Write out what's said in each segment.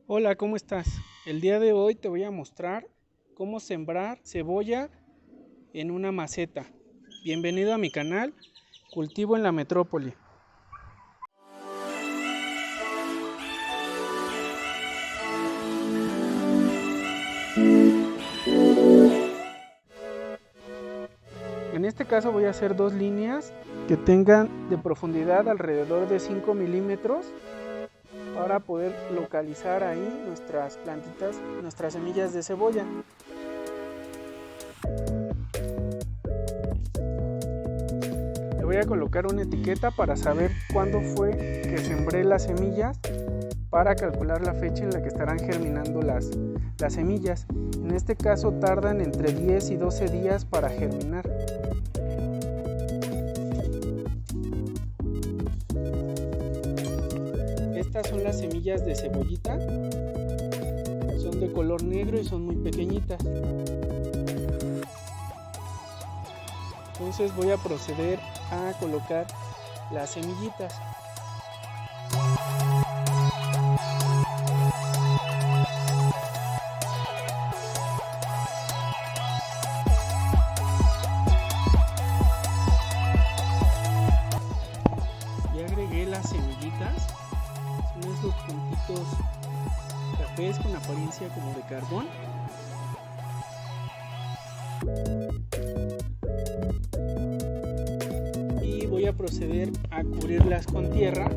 Hola, ¿cómo estás? El día de hoy te voy a mostrar cómo sembrar cebolla en una maceta. Bienvenido a mi canal, Cultivo en la Metrópoli. En este caso voy a hacer dos líneas que tengan de profundidad alrededor de 5 milímetros para poder localizar ahí nuestras plantitas, nuestras semillas de cebolla. Le voy a colocar una etiqueta para saber cuándo fue que sembré las semillas, para calcular la fecha en la que estarán germinando las semillas. En este caso tardan entre 10 y 12 días para germinar. Estas son las semillas de cebollita, son de color negro y son muy pequeñitas. Entonces voy a proceder a colocar las semillitas. Ya agregué las semillitas, son esos puntitos cafés con apariencia como de carbón. Y voy a proceder a cubrirlas con tierra.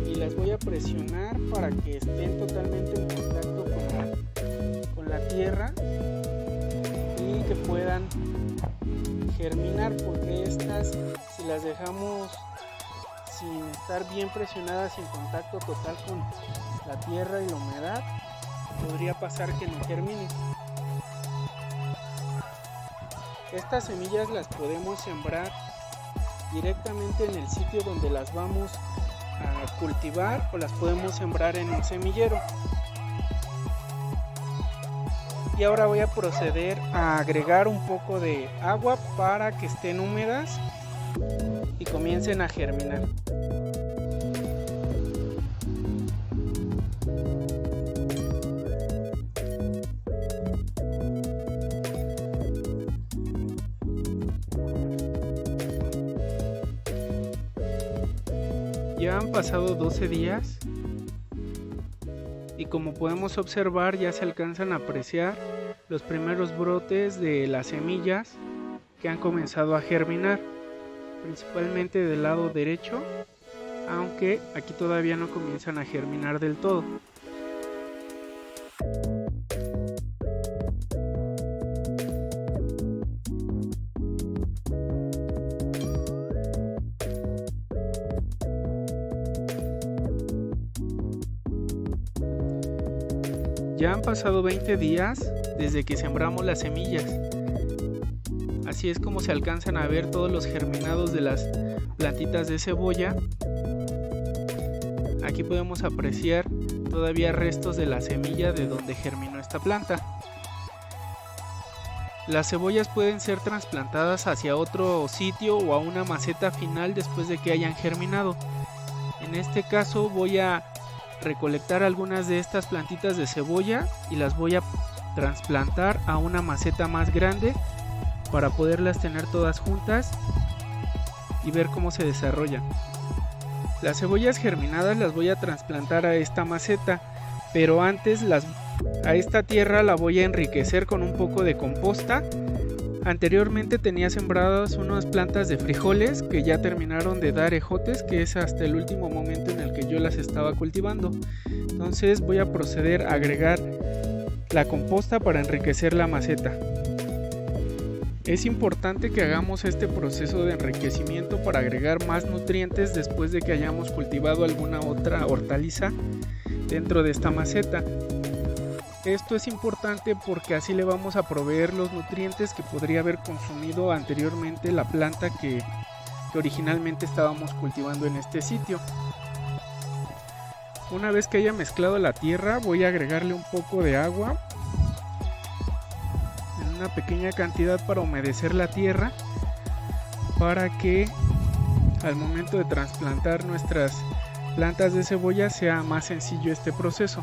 Y las voy a presionar para que estén totalmente en contacto con la tierra y que puedan germinar, porque estas, si las dejamos sin estar bien presionadas y en contacto total con la tierra y la humedad, podría pasar que no germinen. Estas semillas las podemos sembrar directamente en el sitio donde las vamos a cultivar, o las podemos sembrar en un semillero. Y ahora voy a proceder a agregar un poco de agua para que estén húmedas y comiencen a germinar. Ya han pasado 12 días y como podemos observar ya se alcanzan a apreciar los primeros brotes de las semillas que han comenzado a germinar, principalmente del lado derecho, aunque aquí todavía no comienzan a germinar del todo. Ya han pasado 20 días desde que sembramos las semillas. Así es como se alcanzan a ver todos los germinados de las plantitas de cebolla. Aquí podemos apreciar todavía restos de la semilla de donde germinó esta planta. Las cebollas pueden ser trasplantadas hacia otro sitio o a una maceta final después de que hayan germinado. En este caso voy a recolectar algunas de estas plantitas de cebolla y las voy a trasplantar a una maceta más grande para poderlas tener todas juntas y ver cómo se desarrollan. Las cebollas germinadas las voy a trasplantar a esta maceta, pero antes a esta tierra la voy a enriquecer con un poco de composta. Anteriormente tenía sembradas unas plantas de frijoles que ya terminaron de dar ejotes, que es hasta el último momento en el que yo las estaba cultivando. Entonces voy a proceder a agregar la composta para enriquecer la maceta. Es importante que hagamos este proceso de enriquecimiento para agregar más nutrientes después de que hayamos cultivado alguna otra hortaliza dentro de esta maceta. Esto es importante porque así le vamos a proveer los nutrientes que podría haber consumido anteriormente la planta que originalmente estábamos cultivando en este sitio. Una vez que haya mezclado la tierra, voy a agregarle un poco de agua una pequeña cantidad para humedecer la tierra, para que al momento de trasplantar nuestras plantas de cebolla sea más sencillo este proceso.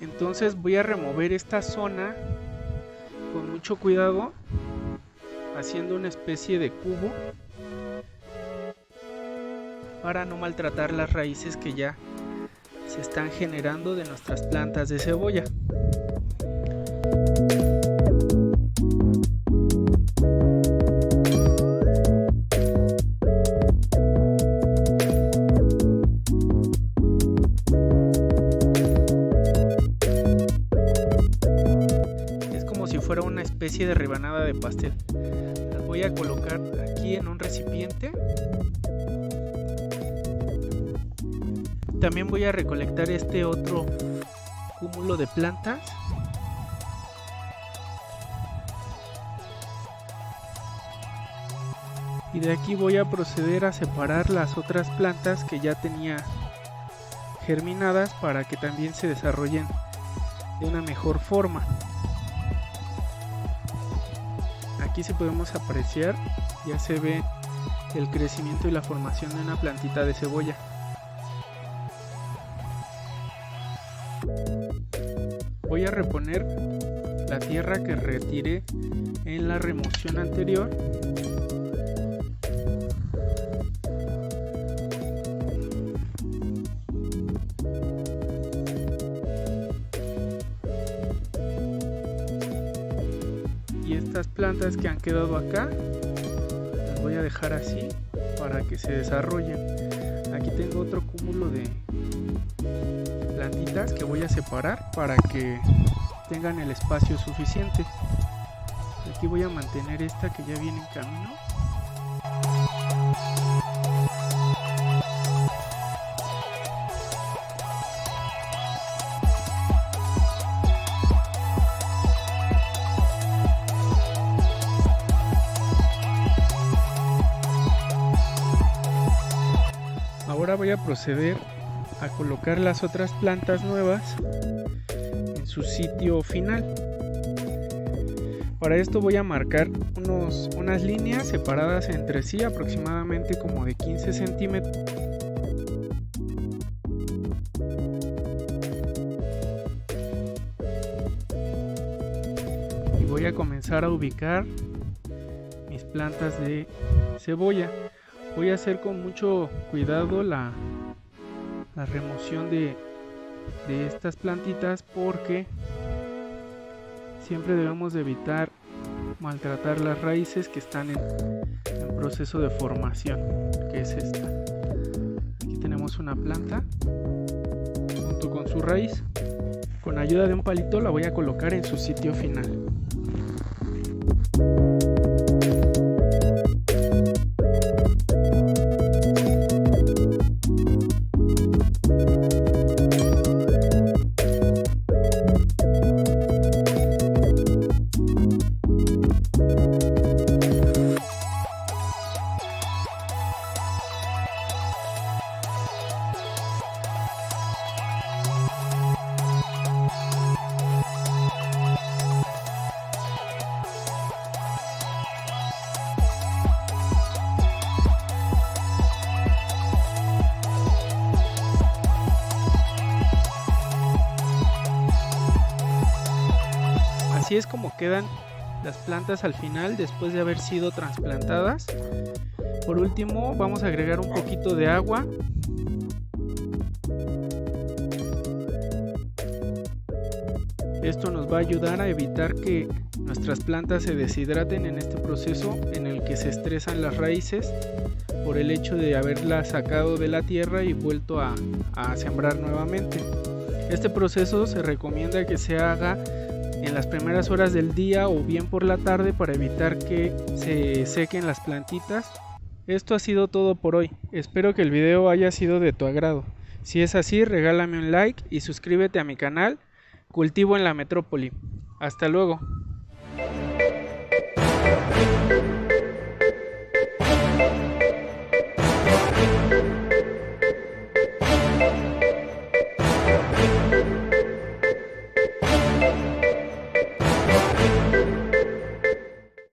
Entonces voy a remover esta zona con mucho cuidado, haciendo una especie de cubo para no maltratar las raíces que ya se están generando de nuestras plantas de cebolla. Fuera una especie de rebanada de pastel. Las voy a colocar aquí en un recipiente. También voy a recolectar este otro cúmulo de plantas. Y de aquí voy a proceder a separar las otras plantas que ya tenía germinadas para que también se desarrollen de una mejor forma. Aquí sí podemos apreciar, ya se ve el crecimiento y la formación de una plantita de cebolla. Voy a reponer la tierra que retiré en la remoción anterior. Y estas plantas que han quedado acá las voy a dejar así para que se desarrollen. Aquí tengo otro cúmulo de plantitas que voy a separar para que tengan el espacio suficiente. Aquí voy a mantener esta que ya viene en camino. Ahora voy a proceder a colocar las otras plantas nuevas en su sitio final. Para esto voy a marcar unas líneas separadas entre sí aproximadamente como de 15 centímetros. Y voy a comenzar a ubicar mis plantas de cebolla. Voy a hacer con mucho cuidado la remoción de estas plantitas, porque siempre debemos de evitar maltratar las raíces que están en proceso de formación, que es esta. Aquí tenemos una planta junto con su raíz. Con ayuda de un palito la voy a colocar en su sitio final. Así es como quedan las plantas al final después de haber sido trasplantadas. Por último vamos a agregar un poquito de agua. Esto nos va a ayudar a evitar que nuestras plantas se deshidraten en este proceso en el que se estresan las raíces por el hecho de haberlas sacado de la tierra y vuelto a sembrar nuevamente. Este proceso se recomienda que se haga en las primeras horas del día o bien por la tarde para evitar que se sequen las plantitas Esto ha sido todo por hoy, espero que el video haya sido de tu agrado. Si es así, regálame un like y suscríbete a mi canal Cultivo en la Metrópoli. Hasta luego.